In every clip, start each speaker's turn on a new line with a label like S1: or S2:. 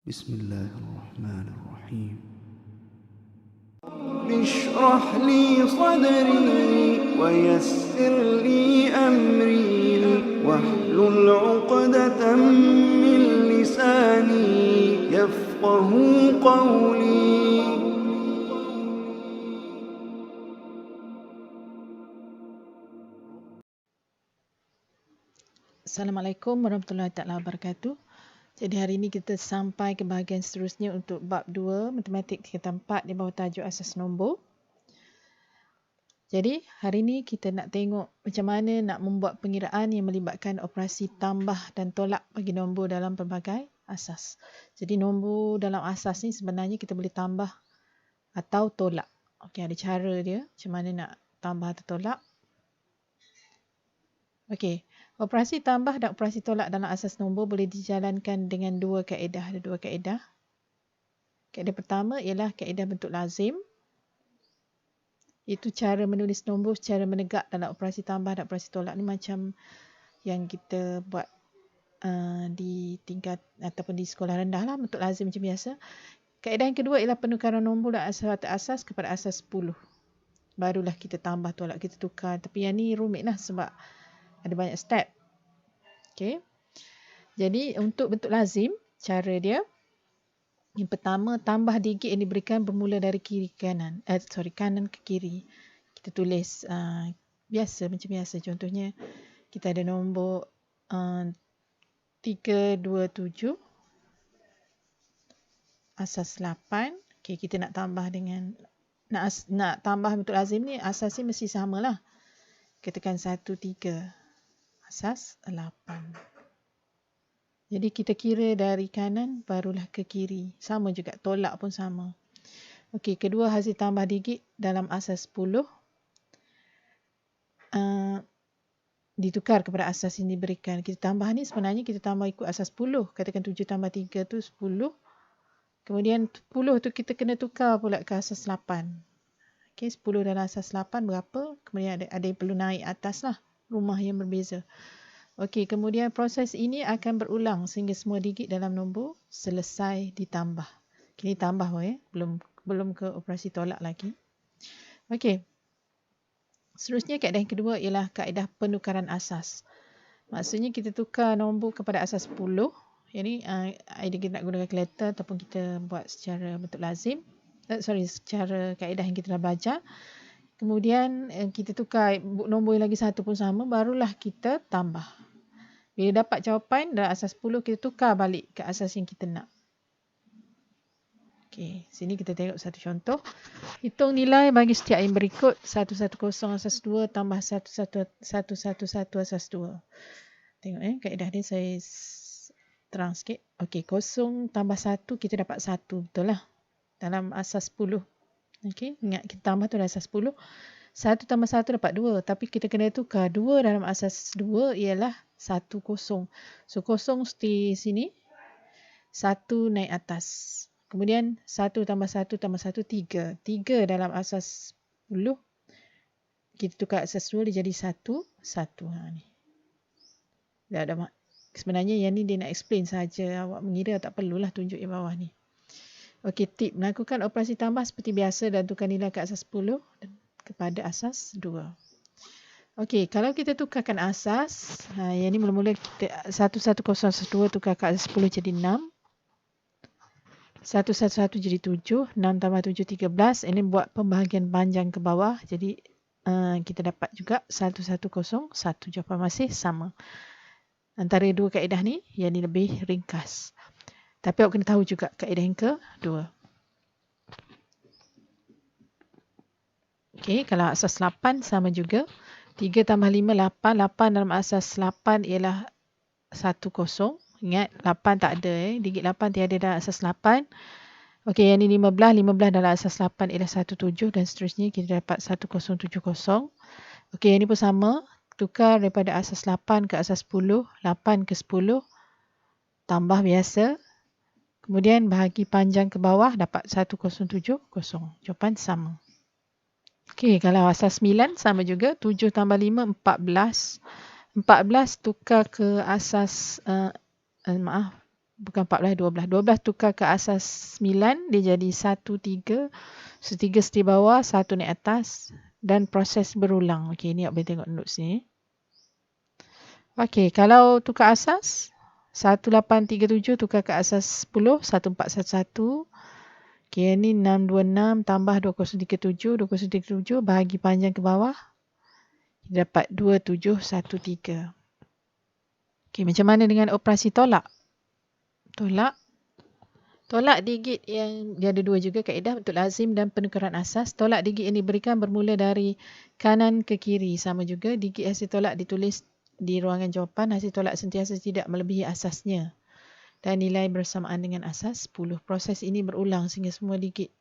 S1: Bismillahirrahmanirrahim. اشرح لي صدري ويسر لي أمري واحلل عقدة من لساني يفقه قولي.
S2: Assalamualaikum warahmatullahi wabarakatuh. Jadi hari ini kita sampai ke bahagian seterusnya untuk bab 2 matematik tingkatan 4 di bawah tajuk asas nombor. Jadi hari ini kita nak tengok macam mana nak membuat pengiraan yang melibatkan operasi tambah dan tolak bagi nombor dalam pelbagai asas. Jadi nombor dalam asas ni sebenarnya kita boleh tambah atau tolak. Okey, ada cara dia macam mana nak tambah atau tolak. Okey, operasi tambah dan operasi tolak dalam asas nombor boleh dijalankan dengan dua kaedah. Ada dua kaedah. Kaedah pertama ialah kaedah bentuk lazim. Itu cara menulis nombor secara menegak dalam operasi tambah dan operasi tolak ni macam yang kita buat di tingkat ataupun di sekolah rendah lah, bentuk lazim macam biasa. Kaedah yang kedua ialah penukaran nombor dan asas kepada asas 10. Barulah kita tambah tolak, kita tukar. Tapi yang ni rumit lah sebab ada banyak step. Okay. Jadi untuk bentuk lazim, cara dia yang pertama, tambah digit yang diberikan bermula dari kanan ke kiri. Kita tulis biasa macam biasa. Contohnya kita ada nombor 327 asas 8. Okay, kita nak tambah dengan nak tambah bentuk lazim ni, asas ni mesti samalah. Katakan 1 3 asas 8. Jadi kita kira dari kanan barulah ke kiri. Sama juga, tolak pun sama. Okey, kedua hasil tambah digit dalam asas 10 ditukar kepada asas yang diberikan. Kita tambah ni sebenarnya kita tambah ikut asas 10. Katakan 7 tambah 3 tu 10. Kemudian 10 tu kita kena tukar pula ke asas 8. Okey, 10 dalam asas 8 berapa? Kemudian ada yang perlu naik atas lah. Rumah yang berbeza. Okey, kemudian proses ini akan berulang sehingga semua digit dalam nombor selesai ditambah. Ini tambah belum ke operasi tolak lagi. Okey. Seterusnya kaedah yang kedua ialah kaedah penukaran asas. Maksudnya kita tukar nombor kepada asas 10. Yang ni either kita nak gunakan kalkulator ataupun kita buat secara bentuk lazim. Secara kaedah yang kita dah belajar. Kemudian kita tukar nombor yang lagi satu pun sama, barulah kita tambah. Bila dapat jawapan dalam asas 10, kita tukar balik ke asas yang kita nak. Okey, sini kita tengok satu contoh. Hitung nilai bagi setiap yang berikut. 110 asas 2 tambah 111 asas 2. Tengok kaedah ni saya terang sikit. Okey, 0 tambah 1 kita dapat 1, betul lah. Dalam asas 10. Okey, ingat kita tambah tu dalam asas 10. 1 tambah 1 dapat 2. Tapi kita kena tukar 2 dalam asas 2 ialah 1 kosong. So kosong di sini. 1 naik atas. Kemudian 1 tambah 1 tambah 1 3. 3 dalam asas 10. Kita tukar asas 2 dia jadi 1. 1. Ni. Dah. Sebenarnya yang ni dia nak explain saja. Awak mengira tak perlulah tunjuk yang bawah ni. Okey, tip. Melakukan operasi tambah seperti biasa dan tukar nilai ke asas 10 kepada asas 2. Okey, kalau kita tukarkan asas, yang ni mula-mula kita 110 asas 2 tukar ke asas 10 jadi 6. 111 jadi 7. 6 tambah 7, 13. Ini buat pembahagian panjang ke bawah. Jadi kita dapat juga 1101. Jawapan masih sama. Antara dua kaedah ni, yang ni lebih ringkas. Tapi awak kena tahu juga kaedah yang kedua. Okey, kalau asas 8 sama juga. 3 tambah 5, 8. 8 dalam asas 8 ialah 1 kosong. Ingat, 8 tak ada. Digit 8 tiada dalam asas 8. Okey, yang ni 15. 15 dalam asas 8 ialah 17 dan seterusnya kita dapat 1070. Okey, yang ni pun sama. Tukar daripada asas 8 ke asas 10. 8 ke 10. Tambah biasa. Kemudian bahagi panjang ke bawah dapat 1070. Jawapan sama. Okey, kalau asas 9 sama juga. 7 tambah 5, 14. 14 tukar ke asas, Bukan 14, 12. 12 tukar ke asas 9, dia jadi 1, 3. So, 3 setir bawah, 1 naik atas. Dan proses berulang. Okey, ni awak boleh tengok notes ni. Okey, kalau tukar asas, 1837 tukar ke asas 10, 1411. Okey, ni 626 tambah 2037, 2037 bahagi panjang ke bawah. Dapat 2713. Okey, macam mana dengan operasi tolak? Tolak digit yang dia ada dua juga kaedah untuk lazim dan penukaran asas. Tolak digit yang diberikan bermula dari kanan ke kiri. Sama juga digit hasil tolak ditulis di ruangan jawapan. Hasil tolak sentiasa tidak melebihi asasnya. Dan nilai bersamaan dengan asas 10. Proses ini berulang sehingga semua digit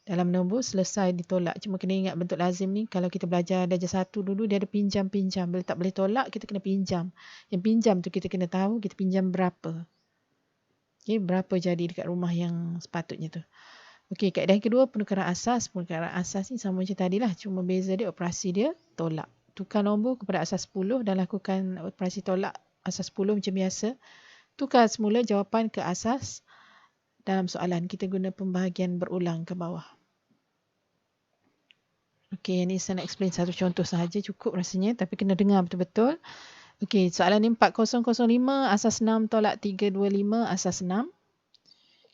S2: dalam nombor selesai ditolak. Cuma kena ingat bentuk lazim ni. Kalau kita belajar darjah 1 dulu, dia ada pinjam-pinjam. Bila tak boleh tolak, kita kena pinjam. Yang pinjam tu kita kena tahu kita pinjam berapa. Okay, berapa jadi dekat rumah yang sepatutnya tu. Okey, kaedah yang kedua, penukaran asas. Penukaran asas ni sama macam tadi lah. Cuma beza dia, operasi dia tolak. Tukar nombor kepada asas 10 dan lakukan operasi tolak asas 10 macam biasa. Tukar semula jawapan ke asas dalam soalan. Kita guna pembahagian berulang ke bawah. Okey, ni saya nak explain satu contoh sahaja. Cukup rasanya. Tapi kena dengar betul-betul. Okey, soalan ni 4005, asas 6 tolak 325, asas 6.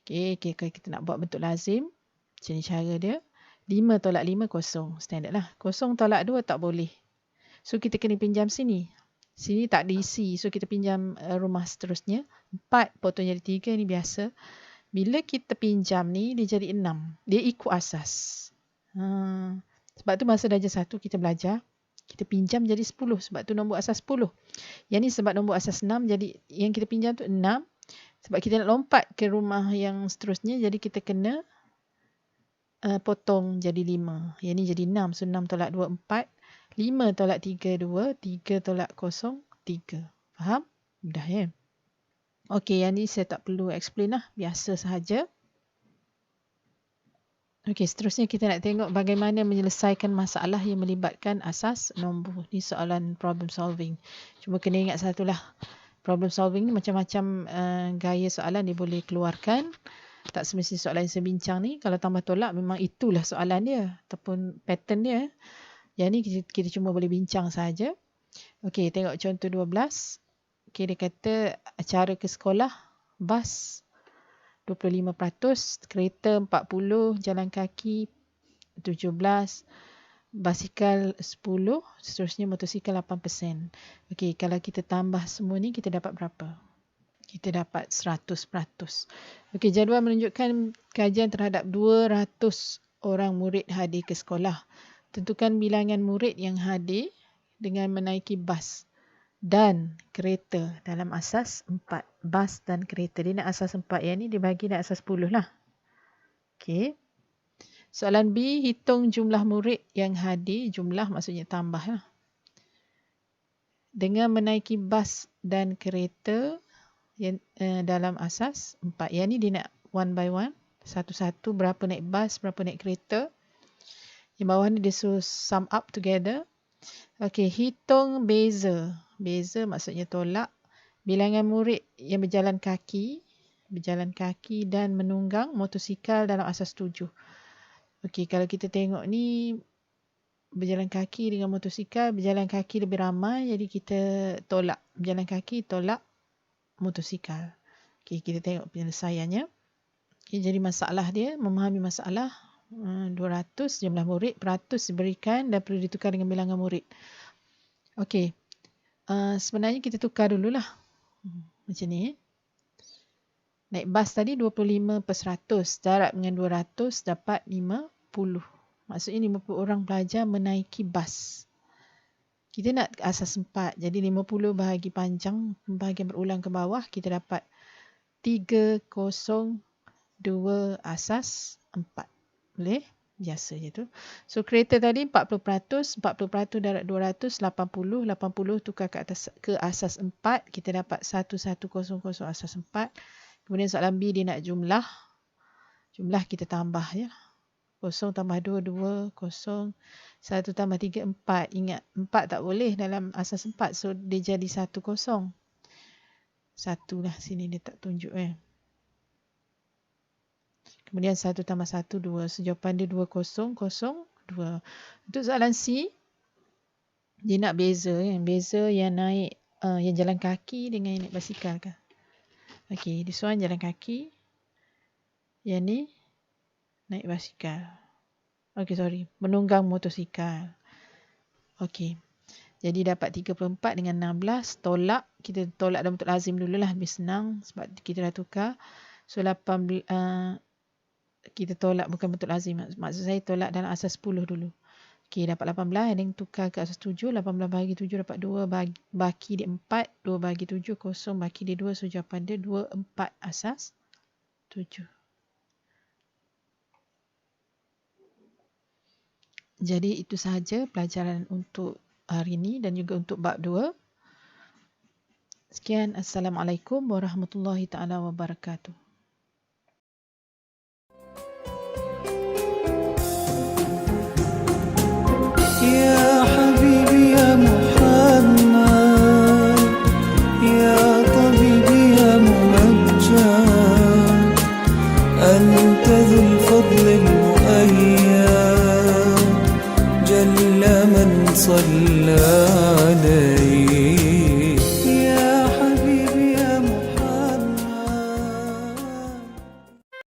S2: Okey, kalau kita nak buat bentuk lazim, macam ni cara dia. 5 tolak 5, kosong. Standard lah. Kosong tolak 2 tak boleh. So, kita kena pinjam sini. Sini tak diisi. So, kita pinjam rumah seterusnya. 4 potong jadi 3, ni biasa. Bila kita pinjam ni, dia jadi 6. Dia ikut asas. Sebab tu masa darjah 1 kita belajar. Kita pinjam jadi 10 sebab tu nombor asas 10. Yang ni sebab nombor asas 6 jadi yang kita pinjam tu 6. Sebab kita nak lompat ke rumah yang seterusnya jadi kita kena potong jadi 5. Yang ni jadi 6. So 6 tolak 2, 4. 5 tolak 3, 2. 3 tolak 0, 3. Faham? Mudah ya? Okey, yang ni saya tak perlu explain lah. Biasa sahaja. Okey, seterusnya kita nak tengok bagaimana menyelesaikan masalah yang melibatkan asas nombor. Ni soalan problem solving. Cuma kena ingat satu lah. Problem solving ni macam-macam gaya soalan dia boleh keluarkan. Tak semestinya soalan yang saya bincang ni. Kalau tambah tolak memang itulah soalan dia. Ataupun pattern dia. Yang ni kita cuma boleh bincang saja. Okey, tengok contoh 12. Okey, dia kata cara ke sekolah. Bas 25%, kereta 40%, jalan kaki 17%, basikal 10%, seterusnya motosikal 8%. Okey, kalau kita tambah semua ni, kita dapat berapa? Kita dapat 100%. Okey, jadual menunjukkan kajian terhadap 200 orang murid hadir ke sekolah. Tentukan bilangan murid yang hadir dengan menaiki bas dan kereta dalam asas 4. Bas dan kereta. Dia nak asas 4. Yang ni dia bagi nak asas 10 lah. Okey. Soalan B, hitung jumlah murid yang hadir. Jumlah maksudnya tambah lah. Dengan menaiki bas dan kereta yang, dalam asas 4. Yang ni dia nak one by one. Satu-satu berapa naik bas, berapa naik kereta. Yang bawah ni dia suruh sum up together. Okey, hitung beza. Beza maksudnya tolak. Bilangan murid yang berjalan kaki dan menunggang motosikal dalam asas 7. Okey, kalau kita tengok ni berjalan kaki dengan motosikal, berjalan kaki lebih ramai, jadi kita tolak berjalan kaki, tolak motosikal. Okey, kita tengok penyelesaiannya. Okay, jadi masalah dia, memahami masalah 200 jumlah murid, peratus diberikan dan perlu ditukar dengan bilangan murid. Okey, sebenarnya kita tukar dululah. Macam ni. Naik bas tadi 25%. Darab dengan 200 dapat 50. Maksudnya 50 orang pelajar menaiki bas. Kita nak asas 4. Jadi 50 bahagi panjang, bahagian berulang ke bawah, kita dapat 302 asas 4. Boleh? Biasa je tu. So, kereta tadi 40%. 40% darab 200, 80. 80 tukar ke asas 4. Kita dapat 1100 asas 4. Kemudian soalan B dia nak jumlah. Jumlah kita tambah ya. 0 tambah 2, 2. 0. 1 tambah 3, 4. Ingat, 4 tak boleh dalam asas 4. So, dia jadi 1, 0. 1 lah. Sini dia tak tunjuk Kemudian 1 tambah 1, 2. So, jawapan dia 2002. Untuk soalan C, dia nak beza kan. Beza yang naik, yang jalan kaki dengan yang naik basikal kan. Okey, this one jalan kaki. Yang ni naik basikal. Okey, sorry. Menunggang motosikal. Okey. Jadi dapat 34 dengan 16. Tolak. Kita tolak dalam bentuk lazim dululah. Lebih senang sebab kita dah tukar. So 18, kita tolak bukan bentuk lazim. Maksud saya tolak dalam asas 10 dulu. Okey, dapat 18. Yang tukar ke asas 7. 18 bagi 7 dapat 2. Baki dia 4. 2 bagi 7. Kosong baki dia 2. So jawapan dia 24 asas 7. Jadi itu sahaja pelajaran untuk hari ini dan juga untuk bab 2. Sekian. Assalamualaikum warahmatullahi taala wabarakatuh.
S1: يا حبيبي يا محمد يا طبيبي يا ممجد أنت ذو الفضل المؤيد جل من صلى عليك